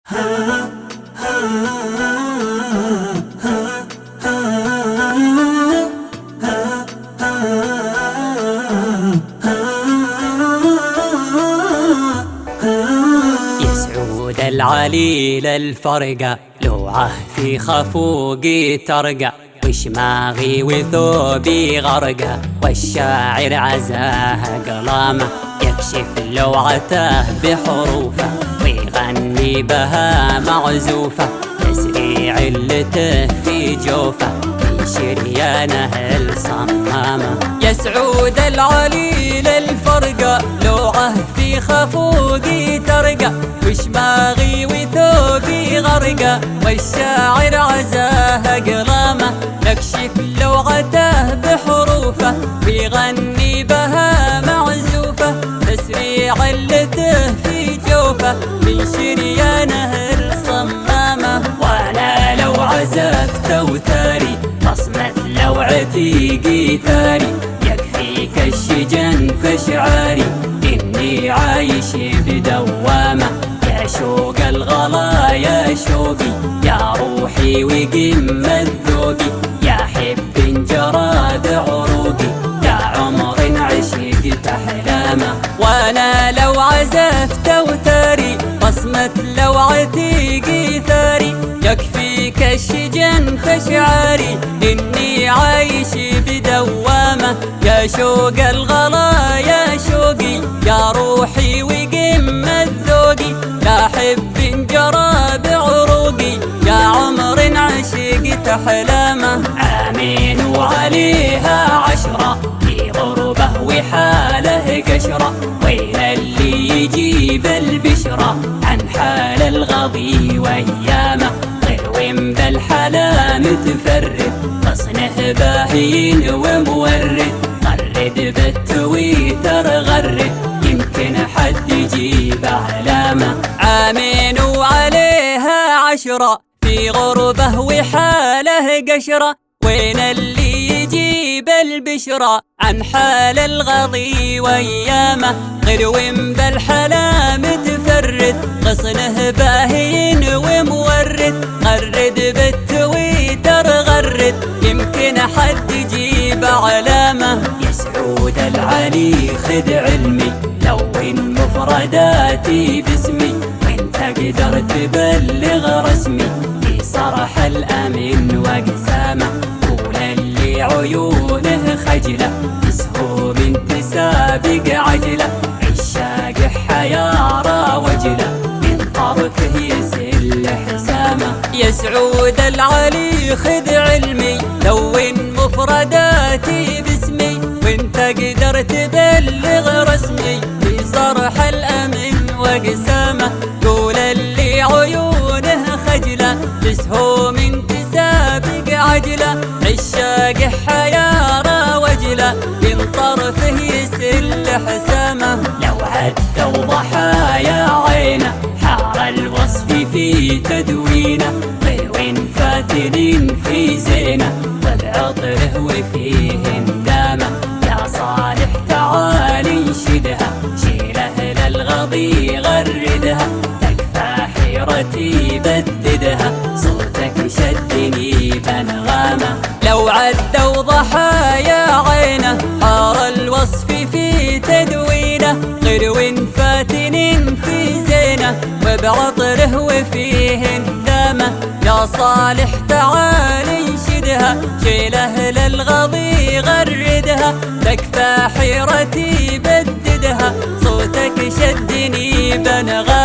يسعود العليل الفرقة لوعه في خفوقي ترقى، وشماغي وثوبي غرقة، والشاعر عزاه قلامه يكشف لوعته بحروفه، ويغني بها معزوفه، تسري علته في جوفه من شريانه الصمامه. يسعود العليل الفرقة لوعه في خفوقي ترقى، وشماغي وثوبي غرقة، والشاعر عزاه قلامه يكشف لوعته بحروفه، ويغني بها معزوفه، تسري علته في جوفه من شريانه الصمامه. وانا لو عزفت اوتاري بصمة لوعتي قيثاري، يكفيك الشجن فشعاري إني عايش بدوامة. يا شوق الغلا يا شوقي، يا روحي وقمة ذوقي، يا حب جرى بعروقي، يا عمر عشقت أحلامه. وانا لو عزفت اوتاري بصمة لوعتي قيثاري، يكفيك الشجن فشعاري إني عايش بدوامة. يا شوق الغلا يا شوقي، يا روحي وقمة ذوقي، يا حب جرى بعروقي، يا عمر عشقت أحلامه. آمين وعليها عشرة في غربة وحاله قشرة، ويل اللي يجيب البشرة عن حال الغضي وأيامه. غير بالحلا متفرد تصنه باهين ومورد، غرد بالتويتر غرد يمكن حد يجيب علامه. آمين وعليها عشرة في غربة وحاله قشرة، وين اللي يجيب البشرة عن حال الغضي وأيامه. غير بالحلا متفرد غصنه باهين ومورد، غرد بالتويتر غرد يمكن حد يجيب علامه. يسعود العلي خذ علمي لون مفرداتي باسمي، وانت قدر تبلغ رسمي في صرح الأمن وقسامه. قول اللي عيونه خجلة تسهو بنت سابق عجلة، عشاق حيارى وجلة من طرفه يسل حسامه. يسعود العلي خذ علمي لون مفرداتي باسمي، وانت قدر تبلغ رسمي في صرح الأمن وقسامه. قول اللي عيونه خجلة تسهو من تسابق عجلة، عشاق حيارى وجلة من طرفه يسل حسامه. لو عدوا ضحايا عينه حار الوصف في تدوينه، غير فاتنين في زينه وبعطره وفيه اندامه. يا صالح تعال انشدها شيله للغضي غردها، تكفى حيرتي بددها صوتك شدني بنغامه. لو عدوا ضحايا عينه حار الوصف في تدوينه، غير فاتنين في زينه وبعطره وفيه اندامه. يا صالح تعال انشدها شيله للغضي غردها، تكفى حيرتي بددها صوتك شدني بنغامه.